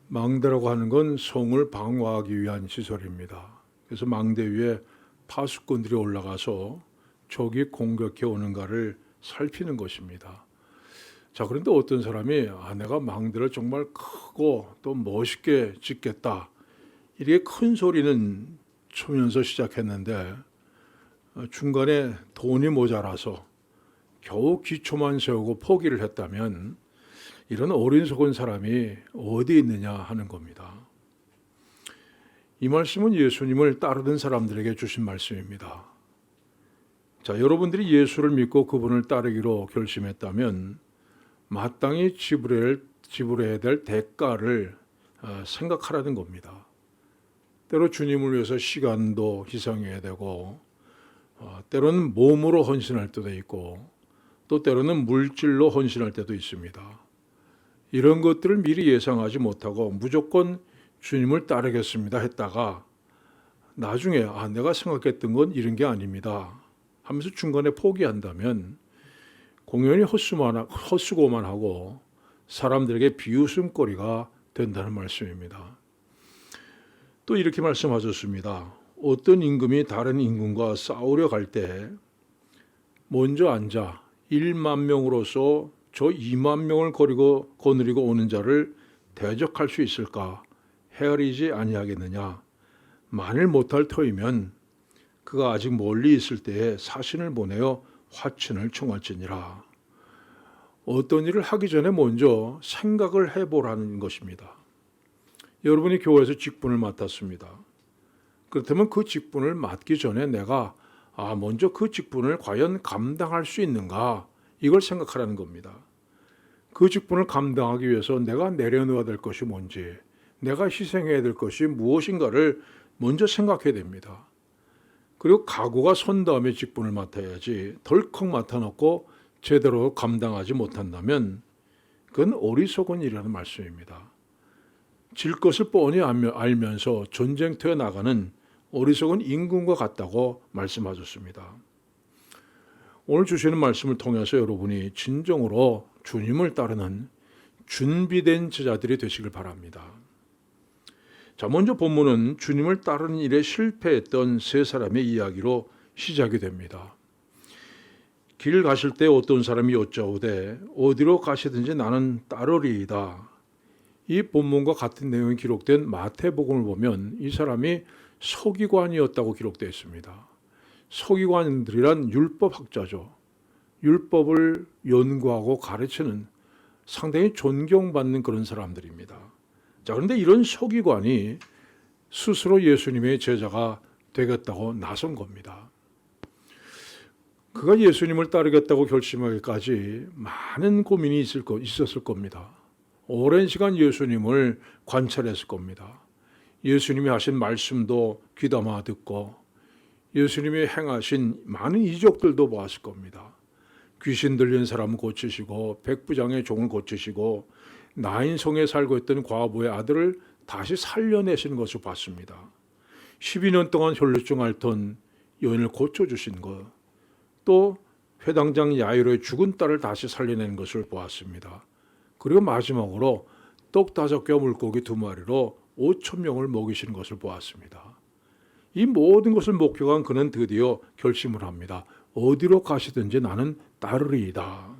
망대라고 하는 건 성을 방어하기 위한 시설입니다. 그래서 망대 위에 파수꾼들이 올라가서 적이 공격해 오는가를 살피는 것입니다. 자, 그런데 어떤 사람이 내가 망대를 정말 크고 또 멋있게 짓겠다, 이렇게 큰 소리는 치면서 시작했는데 중간에 돈이 모자라서 겨우 기초만 세우고 포기를 했다면 이런 어리석은 사람이 어디 있느냐 하는 겁니다. 이 말씀은 예수님을 따르는 사람들에게 주신 말씀입니다. 자, 여러분들이 예수를 믿고 그분을 따르기로 결심했다면 마땅히 지불해야 될 대가를 생각하라는 겁니다. 때로 주님을 위해서 시간도 희생해야 되고, 때로는 몸으로 헌신할 때도 있고, 또 때로는 물질로 헌신할 때도 있습니다. 이런 것들을 미리 예상하지 못하고 무조건 주님을 따르겠습니다 했다가 나중에 내가 생각했던 건 이런 게 아닙니다 하면서 중간에 포기한다면 공연히 헛수고만 하고 사람들에게 비웃음거리가 된다는 말씀입니다. 또 이렇게 말씀하셨습니다. 어떤 임금이 다른 임금과 싸우려 갈 때 먼저 앉아 1만 명으로서 저 2만 명을 거느리고 오는 자를 대적할 수 있을까 헤아리지 아니하겠느냐. 만일 못할 터이면 그가 아직 멀리 있을 때에 사신을 보내어 화친을 청할지니라. 어떤 일을 하기 전에 먼저 생각을 해보라는 것입니다. 여러분이 교회에서 직분을 맡았습니다. 그렇다면 그 직분을 맡기 전에 내가 먼저 그 직분을 과연 감당할 수 있는가, 이걸 생각하라는 겁니다. 그 직분을 감당하기 위해서 내가 내려놓아야 될 것이 뭔지, 내가 희생해야 될 것이 무엇인가를 먼저 생각해야 됩니다. 그리고 각오가 선 다음에 직분을 맡아야지 덜컥 맡아놓고 제대로 감당하지 못한다면 그건 어리석은 일이라는 말씀입니다. 질 것을 뻔히 알면서 전쟁터에 나가는 어리석은 임금과 같다고 말씀하셨습니다. 오늘 주시는 말씀을 통해서 여러분이 진정으로 주님을 따르는 준비된 제자들이 되시길 바랍니다. 자, 먼저 본문은 주님을 따르는 일에 실패했던 세 사람의 이야기로 시작이 됩니다. 길 가실 때 어떤 사람이 여짜오되 어디로 가시든지 나는 따르리이다. 이 본문과 같은 내용이 기록된 마태복음을 보면 이 사람이 서기관이었다고 기록되어 있습니다. 서기관들이란 율법학자죠. 율법을 연구하고 가르치는 상당히 존경받는 그런 사람들입니다. 자, 그런데 이런 서기관이 스스로 예수님의 제자가 되겠다고 나선 겁니다. 그가 예수님을 따르겠다고 결심하기까지 많은 고민이 있었을 겁니다. 오랜 시간 예수님을 관찰했을 겁니다. 예수님이 하신 말씀도 귀담아 듣고 예수님이 행하신 많은 이적들도 보았을 겁니다. 귀신 들린 사람을 고치시고 백부장의 종을 고치시고 나인성에 살고 있던 과부의 아들을 다시 살려내신 것을 봤습니다. 12년 동안 혈루증 앓던 여인을 고쳐주신 것, 또 회당장 야이로의 죽은 딸을 다시 살려낸 것을 보았습니다. 그리고 마지막으로 떡 5개와 물고기 2마리로 5천 명을 먹이신 것을 보았습니다. 이 모든 것을 목격한 그는 드디어 결심을 합니다. 어디로 가시든지 나는 따르리이다.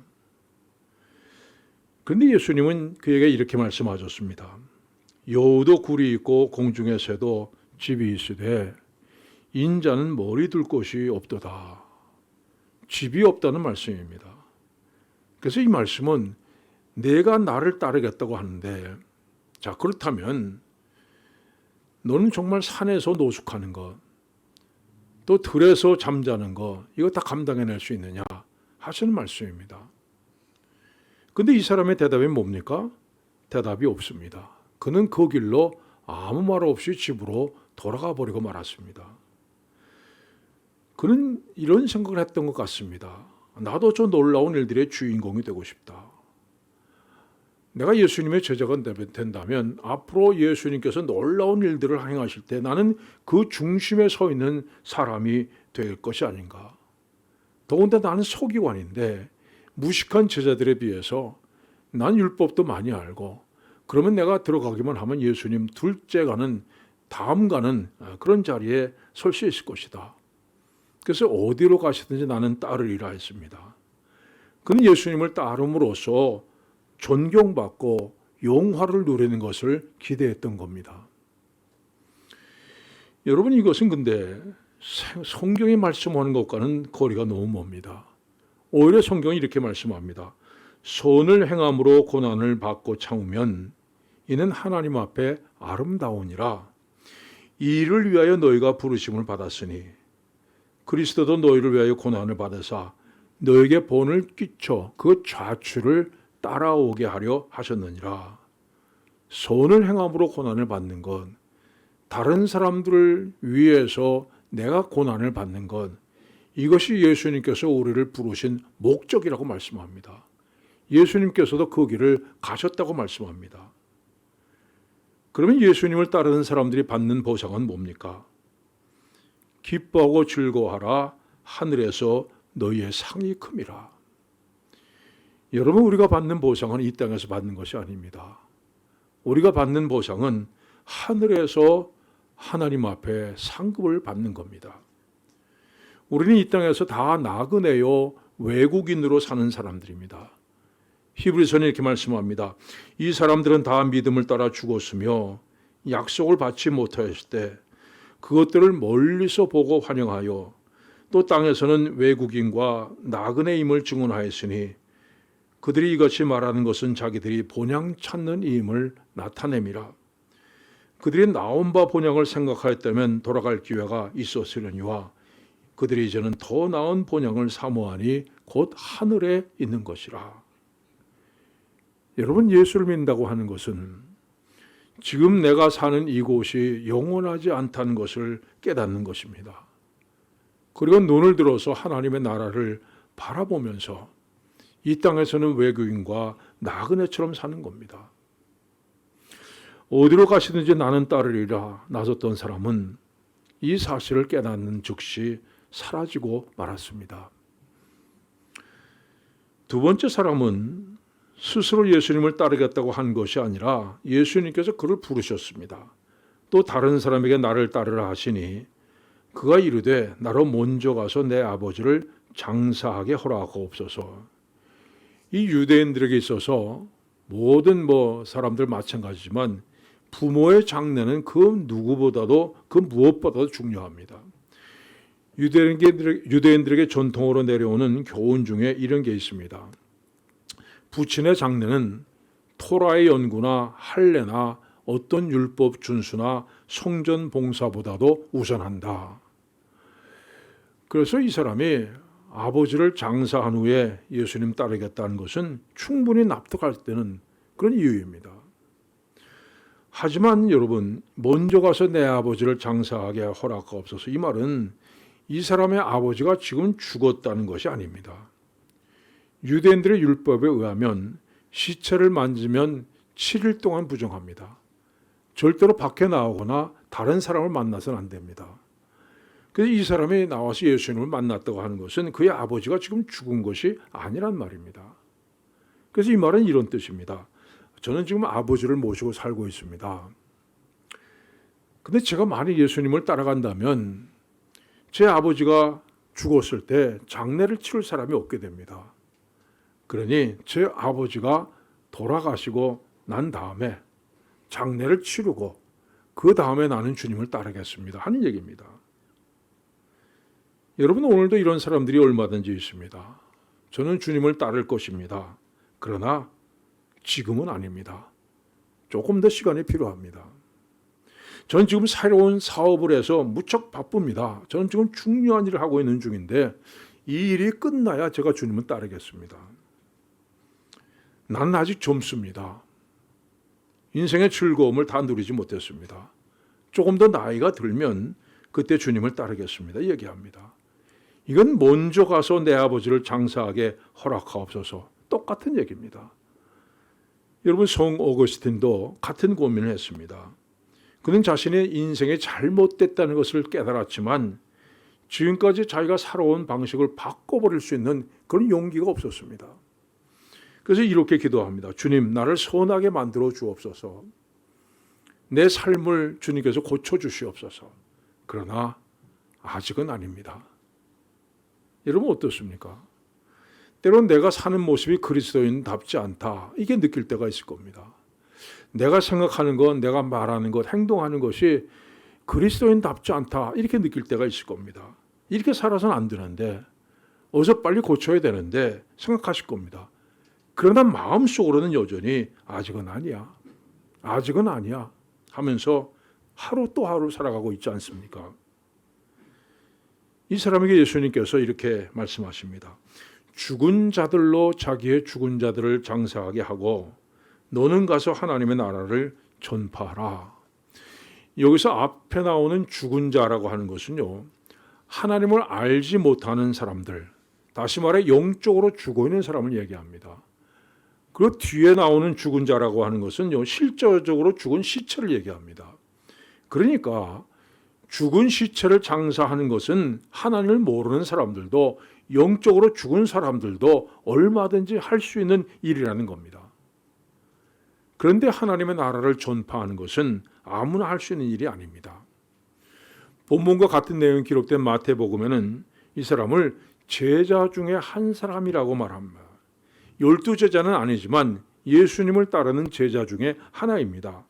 그런데 예수님은 그에게 이렇게 말씀하셨습니다. 여우도 굴이 있고 공중의 새도 집이 있으되 인자는 머리 둘 곳이 없도다. 집이 없다는 말씀입니다. 그래서 이 말씀은 내가 나를 따르겠다고 하는데, 자, 그렇다면 너는 정말 산에서 노숙하는 것, 또 들에서 잠자는 것, 이거 다 감당해낼 수 있느냐 하시는 말씀입니다. 근데 이 사람의 대답이 뭡니까? 대답이 없습니다. 그는 그 길로 아무 말 없이 집으로 돌아가 버리고 말았습니다. 그는 이런 생각을 했던 것 같습니다. 나도 저 놀라운 일들의 주인공이 되고 싶다. 내가 예수님의 제자가 된다면 앞으로 예수님께서 놀라운 일들을 행하실 때 나는 그 중심에 서 있는 사람이 될 것이 아닌가. 더군다나 나는 서기관인데 무식한 제자들에 비해서 난 율법도 많이 알고 그러면 내가 들어가기만 하면 예수님 둘째 가는 다음 가는 그런 자리에 설 수 있을 것이다. 그래서 어디로 가시든지 나는 따르리라 했습니다. 그는 예수님을 따름으로써 존경받고 영화를 누리는 것을 기대했던 겁니다. 여러분, 이것은 근데 성경이 말씀하는 것과는 거리가 너무 멉니다. 오히려 성경이 이렇게 말씀합니다. 선을 행함으로 고난을 받고 참으면 이는 하나님 앞에 아름다우니라. 이 일을 위하여 너희가 부르심을 받았으니 그리스도도 너희를 위하여 고난을 받으사 너에게 본을 끼쳐 그 좌추를 따라오게 하려 하셨느니라. 선을 행함으로 고난을 받는 건, 다른 사람들을 위해서 내가 고난을 받는 건, 이것이 예수님께서 우리를 부르신 목적이라고 말씀합니다. 예수님께서도 그 길을 가셨다고 말씀합니다. 그러면 예수님을 따르는 사람들이 받는 보상은 뭡니까? 기뻐하고 즐거워하라. 하늘에서 너희의 상이 큼이라. 여러분, 우리가 받는 보상은 이 땅에서 받는 것이 아닙니다. 우리가 받는 보상은 하늘에서 하나님 앞에 상급을 받는 겁니다. 우리는 이 땅에서 다 나그네요 외국인으로 사는 사람들입니다. 히브리서는 이렇게 말씀합니다. 이 사람들은 다 믿음을 따라 죽었으며 약속을 받지 못하였을 때 그것들을 멀리서 보고 환영하여 또 땅에서는 외국인과 나그네임을 증언하였으니 그들이 이것이 말하는 것은 자기들이 본향 찾는 이임을 나타냄이라. 그들이 나온 바 본향을 생각하였다면 돌아갈 기회가 있었으려니와 그들이 이제는 더 나은 본향을 사모하니 곧 하늘에 있는 것이라. 여러분, 예수를 믿는다고 하는 것은 지금 내가 사는 이곳이 영원하지 않다는 것을 깨닫는 것입니다. 그리고 눈을 들어서 하나님의 나라를 바라보면서 이 땅에서는 외국인과 나그네처럼 사는 겁니다. 어디로 가시든지 나는 따르리라 나섰던 사람은 이 사실을 깨닫는 즉시 사라지고 말았습니다. 두 번째 사람은 스스로 예수님을 따르겠다고 한 것이 아니라 예수님께서 그를 부르셨습니다. 또 다른 사람에게 나를 따르라 하시니 그가 이르되 나로 먼저 가서 내 아버지를 장사하게 허락하옵소서. 이 유대인들에게 있어서 모든 사람들 마찬가지지만 부모의 장례는 그 누구보다도 그 무엇보다도 중요합니다. 유대인들에게 전통으로 내려오는 교훈 중에 이런 게 있습니다. 부친의 장례는 토라의 연구나 할례나 어떤 율법 준수나 성전 봉사보다도 우선한다. 그래서 이 사람이 아버지를 장사한 후에 예수님 따르겠다는 것은 충분히 납득할 때는 그런 이유입니다. 하지만 여러분, 먼저 가서 내 아버지를 장사하게 허락하옵소서. 이 말은 이 사람의 아버지가 지금 죽었다는 것이 아닙니다. 유대인들의 율법에 의하면 시체를 만지면 7일 동안 부정합니다. 절대로 밖에 나오거나 다른 사람을 만나서는 안 됩니다. 그래서 이 사람이 나와서 예수님을 만났다고 하는 것은 그의 아버지가 지금 죽은 것이 아니란 말입니다. 그래서 이 말은 이런 뜻입니다. 저는 지금 아버지를 모시고 살고 있습니다. 근데 제가 만약 예수님을 따라간다면 제 아버지가 죽었을 때 장례를 치를 사람이 없게 됩니다. 그러니 제 아버지가 돌아가시고 난 다음에 장례를 치르고 그 다음에 나는 주님을 따르겠습니다 하는 얘기입니다. 여러분, 오늘도 이런 사람들이 얼마든지 있습니다. 저는 주님을 따를 것입니다. 그러나 지금은 아닙니다. 조금 더 시간이 필요합니다. 저는 지금 새로운 사업을 해서 무척 바쁩니다. 저는 지금 중요한 일을 하고 있는 중인데 이 일이 끝나야 제가 주님을 따르겠습니다. 나는 아직 젊습니다. 인생의 즐거움을 다 누리지 못했습니다. 조금 더 나이가 들면 그때 주님을 따르겠습니다. 얘기합니다. 이건 먼저 가서 내 아버지를 장사하게 허락하옵소서. 똑같은 얘기입니다. 여러분, 성 어거스틴도 같은 고민을 했습니다. 그는 자신의 인생이 잘못됐다는 것을 깨달았지만 지금까지 자기가 살아온 방식을 바꿔버릴 수 있는 그런 용기가 없었습니다. 그래서 이렇게 기도합니다. 주님, 나를 선하게 만들어 주옵소서. 내 삶을 주님께서 고쳐주시옵소서. 그러나 아직은 아닙니다. 여러분 어떻습니까? 때론 내가 사는 모습이 그리스도인답지 않다. 이게 느낄 때가 있을 겁니다. 내가 생각하는 것, 내가 말하는 것, 행동하는 것이 그리스도인답지 않다. 이렇게 느낄 때가 있을 겁니다. 이렇게 살아서는 안 되는데, 어서 빨리 고쳐야 되는데 생각하실 겁니다. 그러나 마음속으로는 여전히 아직은 아니야. 아직은 아니야. 하면서 하루 또 하루 살아가고 있지 않습니까? 이 사람에게 예수님께서 이렇게 말씀하십니다. 죽은 자들로 자기의 죽은 자들을 장사하게 하고 너는 가서 하나님의 나라를 전파하라. 여기서 앞에 나오는 죽은 자라고 하는 것은요, 하나님을 알지 못하는 사람들, 다시 말해 영적으로 죽어 있는 사람을 얘기합니다. 그리고 뒤에 나오는 죽은 자라고 하는 것은요, 실제적으로 죽은 시체를 얘기합니다. 그러니까 죽은 시체를 장사하는 것은 하나님을 모르는 사람들도, 영적으로 죽은 사람들도 얼마든지 할 수 있는 일이라는 겁니다. 그런데 하나님의 나라를 전파하는 것은 아무나 할 수 있는 일이 아닙니다. 본문과 같은 내용이 기록된 마태복음에는 이 사람을 제자 중에 한 사람이라고 말합니다. 12제자는 아니지만 예수님을 따르는 제자 중에 하나입니다.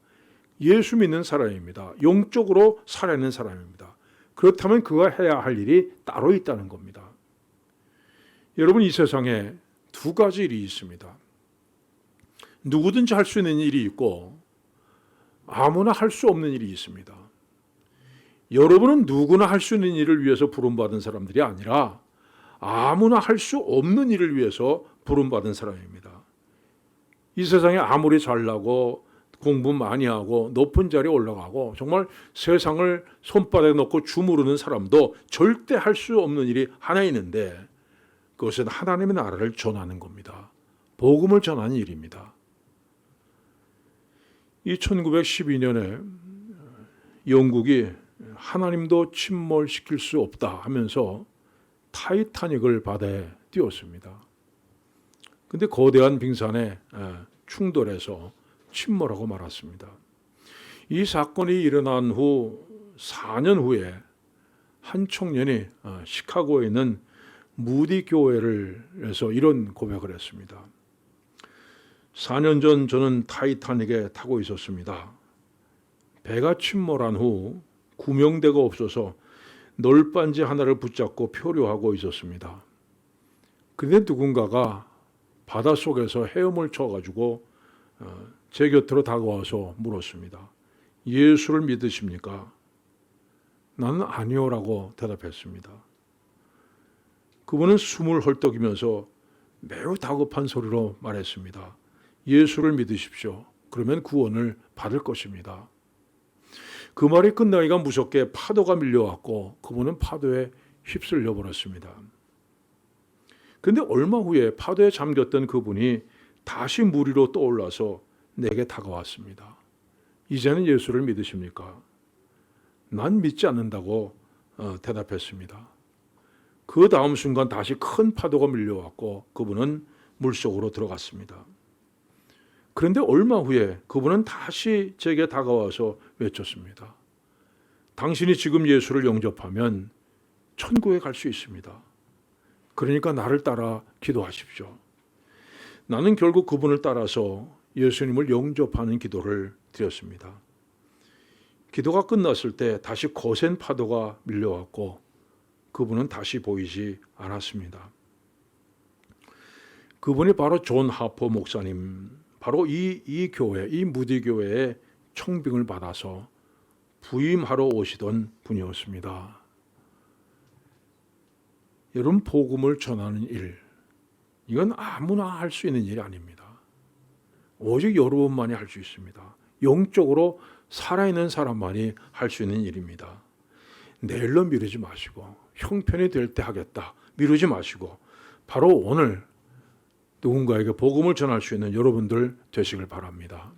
예수 믿는 사람입니다. 영적으로 살아있는 사람입니다. 그렇다면 그가 해야 할 일이 따로 있다는 겁니다. 여러분, 이 세상에 두 가지 일이 있습니다. 누구든지 할 수 있는 일이 있고 아무나 할 수 없는 일이 있습니다. 여러분은 누구나 할 수 있는 일을 위해서 부름받은 사람들이 아니라 아무나 할 수 없는 일을 위해서 부름받은 사람입니다. 이 세상에 아무리 잘나고 공부 많이 하고 높은 자리에 올라가고 정말 세상을 손바닥에 넣고 주무르는 사람도 절대 할 수 없는 일이 하나 있는데, 그것은 하나님의 나라를 전하는 겁니다. 복음을 전하는 일입니다. 이 1912년에 영국이 하나님도 침몰시킬 수 없다 하면서 타이타닉을 바다에 띄웠습니다. 근데 거대한 빙산에 충돌해서 침몰하고 말았습니다. 이 사건이 일어난 후 4년 후에 한 청년이 시카고에 있는 무디 교회에서 이런 고백을 했습니다. 4년 전 저는 타이타닉에 타고 있었습니다. 배가 침몰한 후 구명대가 없어서 널빤지 하나를 붙잡고 표류하고 있었습니다. 그런데 누군가가 바닷속에서 헤엄을 쳐가지고 제 곁으로 다가와서 물었습니다. 예수를 믿으십니까? 나는 아니요라고 대답했습니다. 그분은 숨을 헐떡이면서 매우 다급한 소리로 말했습니다. 예수를 믿으십시오. 그러면 구원을 받을 것입니다. 그 말이 끝나기가 무섭게 파도가 밀려왔고 그분은 파도에 휩쓸려 버렸습니다. 그런데 얼마 후에 파도에 잠겼던 그분이 다시 물 위로 떠올라서 내게 다가왔습니다. 이제는 예수를 믿으십니까? 난 믿지 않는다고 대답했습니다. 그 다음 순간 다시 큰 파도가 밀려왔고 그분은 물속으로 들어갔습니다. 그런데 얼마 후에 그분은 다시 제게 다가와서 외쳤습니다. 당신이 지금 예수를 영접하면 천국에 갈 수 있습니다. 그러니까 나를 따라 기도하십시오. 나는 결국 그분을 따라서 예수님을 영접하는 기도를 드렸습니다. 기도가 끝났을 때 다시 거센 파도가 밀려왔고 그분은 다시 보이지 않았습니다. 그분이 바로 존 하퍼 목사님, 바로 이 교회, 이 무디 교회의 청빙을 받아서 부임하러 오시던 분이었습니다. 여러분, 복음을 전하는 일, 이건 아무나 할 수 있는 일이 아닙니다. 오직 여러분만이 할 수 있습니다. 영적으로 살아있는 사람만이 할 수 있는 일입니다. 내일로 미루지 마시고 형편이 될 때 하겠다 미루지 마시고 바로 오늘 누군가에게 복음을 전할 수 있는 여러분들 되시길 바랍니다.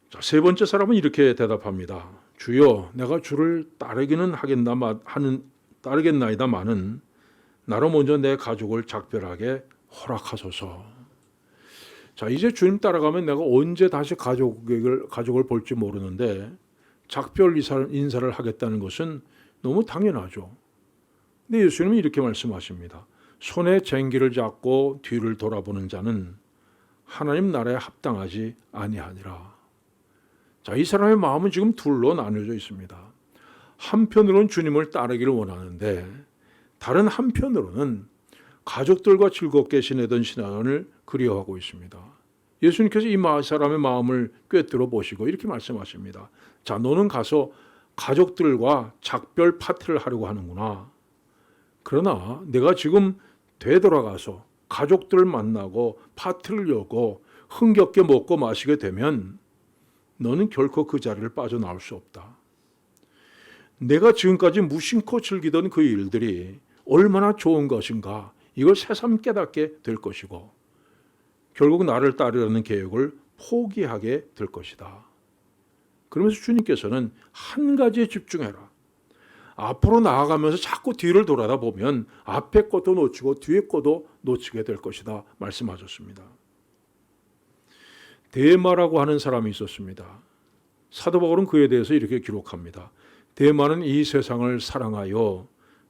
자, 세 번째 사람은 이렇게 대답합니다. 주여, 내가 주를 따르겠나이다마는 나로 먼저 내 가족을 작별하게 허락하소서. 자, 이제 주님 따라가면 내가 언제 다시 가족을 볼지 모르는데 작별 인사를 하겠다는 것은 너무 당연하죠. 근데 예수님은 이렇게 말씀하십니다. 손에 쟁기를 잡고 뒤를 돌아보는 자는 하나님 나라에 합당하지 아니하니라. 자, 이 사람의 마음은 지금 둘로 나뉘어져 있습니다. 한편으로는 주님을 따르기를 원하는데 다른 한편으로는 가족들과 즐겁게 지내던 신앙을 그리워하고 있습니다. 예수님께서 이 사람의 마음을 꿰뚫어 보시고 이렇게 말씀하십니다. 자, 너는 가서 가족들과 작별 파티를 하려고 하는구나. 그러나 내가 지금 되돌아가서 가족들을 만나고 파티를 열고 흥겹게 먹고 마시게 되면 너는 결코 그 자리를 빠져나올 수 없다. 내가 지금까지 무심코 즐기던 그 일들이 얼마나 좋은 것인가, 이걸 새삼 깨닫게 될 것이고 결국 나를 따르려는 계획을 포기하게 될 것이다. 그러면서 주님께서는 한 가지에 집중해라. 앞으로 나아가면서 자꾸 뒤를 돌아다보면 앞에 것도 놓치고 뒤에 것도 놓치게 될 것이다 말씀하셨습니다. 데마라고 하는 사람이 있었습니다. 사도 바울은 그에 대해서 이렇게 기록합니다. 데마는 이 세상을 사랑하여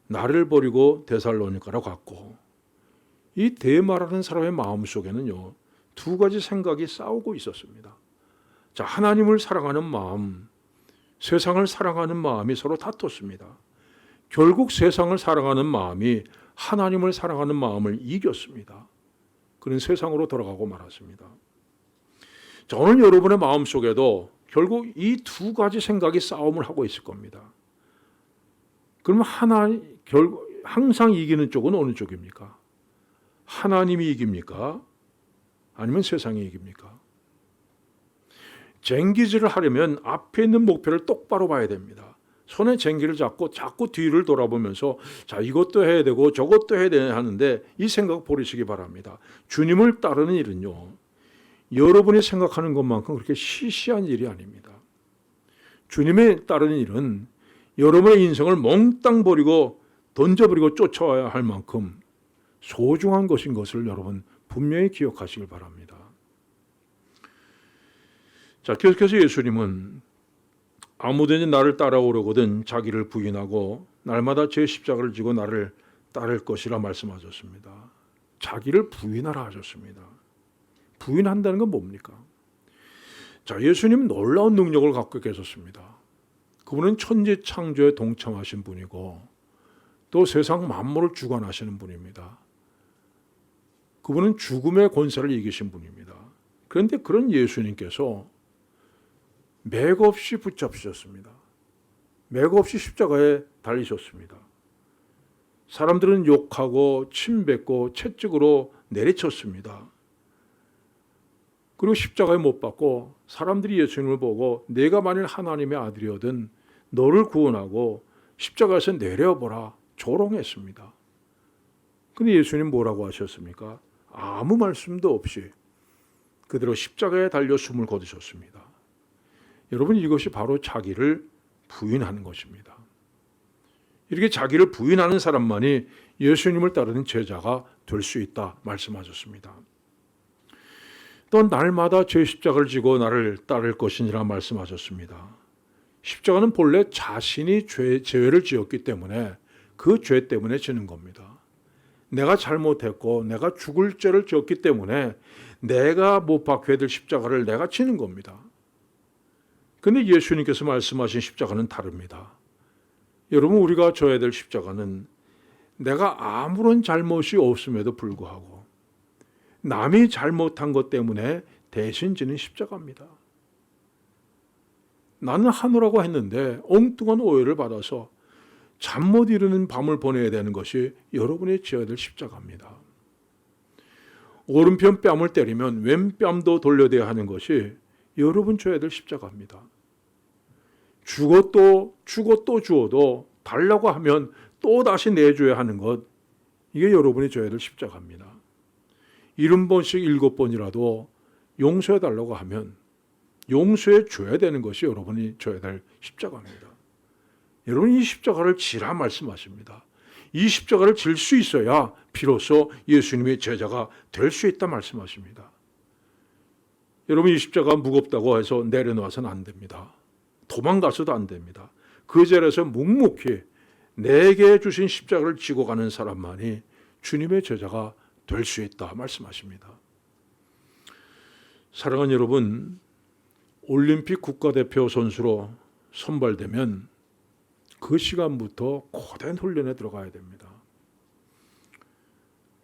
나를 버리고 데살로니가로 갔고, 이 데마라는 사람의 마음속에는요, 두 가지 생각이 싸우고 있었습니다. 자, 하나님을 사랑하는 마음, 세상을 사랑하는 마음이 서로 다퉜습니다. 결국 세상을 사랑하는 마음이 하나님을 사랑하는 마음을 이겼습니다. 그는 세상으로 돌아가고 말았습니다. 자, 오늘 여러분의 마음속에도 결국 이 두 가지 생각이 싸움을 하고 있을 겁니다. 그러면 항상 이기는 쪽은 어느 쪽입니까? 하나님이 이깁니까? 아니면 세상이 이깁니까? 쟁기질을 하려면 앞에 있는 목표를 똑바로 봐야 됩니다. 손에 쟁기를 잡고 자꾸 뒤를 돌아보면서 자, 이것도 해야 되고 저것도 해야 되냐 하는데 이 생각 버리시기 바랍니다. 주님을 따르는 일은요, 여러분이 생각하는 것만큼 그렇게 시시한 일이 아닙니다. 주님에 따르는 일은 여러분의 인생을 몽땅 버리고 던져버리고 쫓아와야 할 만큼 소중한 것인 것을 여러분 분명히 기억하시길 바랍니다. 자, 계속해서 예수님은 아무든지 나를 따라오려거든 자기를 부인하고 날마다 제 십자가를 지고 나를 따를 것이라 말씀하셨습니다. 자기를 부인하라 하셨습니다. 부인한다는 건 뭡니까? 자, 예수님은 놀라운 능력을 갖고 계셨습니다. 그분은 천지 창조에 동참하신 분이고 또 세상 만물을 주관하시는 분입니다. 그분은 죽음의 권세를 이기신 분입니다. 그런데 그런 예수님께서 맥없이 붙잡히셨습니다. 맥없이 십자가에 달리셨습니다. 사람들은 욕하고 침뱉고 채찍으로 내리쳤습니다. 그리고 십자가에 못 박고 사람들이 예수님을 보고 내가 만일 하나님의 아들이거든 너를 구원하고 십자가에서 내려보라 조롱했습니다. 근데 예수님 뭐라고 하셨습니까? 아무 말씀도 없이 그대로 십자가에 달려 숨을 거두셨습니다. 여러분, 이것이 바로 자기를 부인하는 것입니다. 이렇게 자기를 부인하는 사람만이 예수님을 따르는 제자가 될 수 있다 말씀하셨습니다. 또 날마다 제 십자가를 지고 나를 따를 것이니라 말씀하셨습니다. 십자가는 본래 자신이 죄를 지었기 때문에 그 죄 때문에 지는 겁니다. 내가 잘못했고 내가 죽을 죄를 지었기 때문에 내가 못 박혀야 될 십자가를 내가 지는 겁니다. 그런데 예수님께서 말씀하신 십자가는 다릅니다. 여러분, 우리가 져야 될 십자가는 내가 아무런 잘못이 없음에도 불구하고 남이 잘못한 것 때문에 대신 지는 십자가입니다. 나는 하노라고 했는데 엉뚱한 오해를 받아서 잠 못 이루는 밤을 보내야 되는 것이 여러분이 지어야 될 십자가입니다. 오른편 뺨을 때리면 왼뺨도 돌려대야 하는 것이 여러분 져야 될 십자가입니다. 죽어 또 주어도 달라고 하면 또 다시 내줘야 하는 것, 이게 여러분이 져야 될 십자가입니다. 70번씩 7번이라도 용서해 달라고 하면 용서해 줘야 되는 것이 여러분이 져야 될 십자가입니다. 여러분, 이 십자가를 지라 말씀하십니다. 이 십자가를 질 수 있어야 비로소 예수님의 제자가 될 수 있다 말씀하십니다. 여러분, 이 십자가 무겁다고 해서 내려놓아서는 안 됩니다. 도망가서도 안 됩니다. 그 자리에서 묵묵히 내게 주신 십자가를 지고 가는 사람만이 주님의 제자가 될 수 있다 말씀하십니다. 사랑하는 여러분, 올림픽 국가대표 선수로 선발되면 그 시간부터 고된 훈련에 들어가야 됩니다.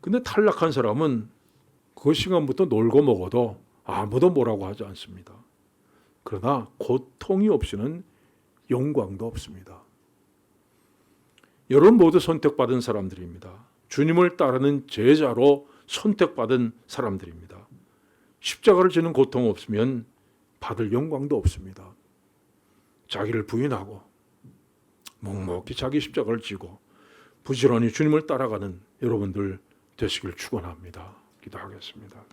근데 탈락한 사람은 그 시간부터 놀고 먹어도 아무도 뭐라고 하지 않습니다. 그러나 고통이 없이는 영광도 없습니다. 여러분 모두 선택받은 사람들입니다. 주님을 따르는 제자로 선택받은 사람들입니다. 십자가를 지는 고통 없으면 받을 영광도 없습니다. 자기를 부인하고 묵묵히 자기 십자가를 지고 부지런히 주님을 따라가는 여러분들 되시길 축원합니다. 기도하겠습니다.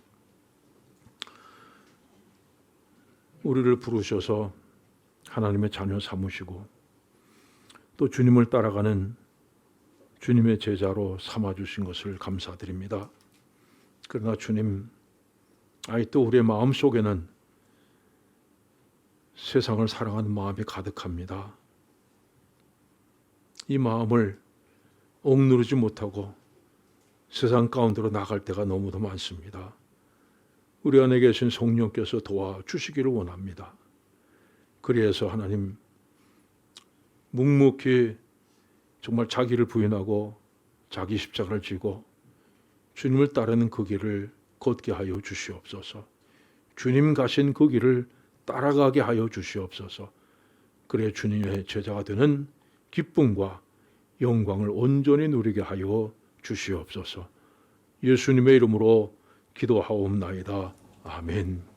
우리를 부르셔서 하나님의 자녀 삼으시고 또 주님을 따라가는 주님의 제자로 삼아주신 것을 감사드립니다. 그러나 주님, 아직도 우리의 마음속에는 세상을 사랑하는 마음이 가득합니다. 이 마음을 억누르지 못하고 세상 가운데로 나갈 때가 너무도 많습니다. 우리 안에 계신 성령께서 도와주시기를 원합니다. 그래서 하나님, 묵묵히 정말 자기를 부인하고 자기 십자가를 지고 주님을 따르는 그 길을 걷게 하여 주시옵소서. 주님 가신 그 길을 따라가게 하여 주시옵소서. 그래 주님의 제자가 되는 기쁨과 영광을 온전히 누리게 하여 주시옵소서. 예수님의 이름으로 기도하옵나이다. 아멘.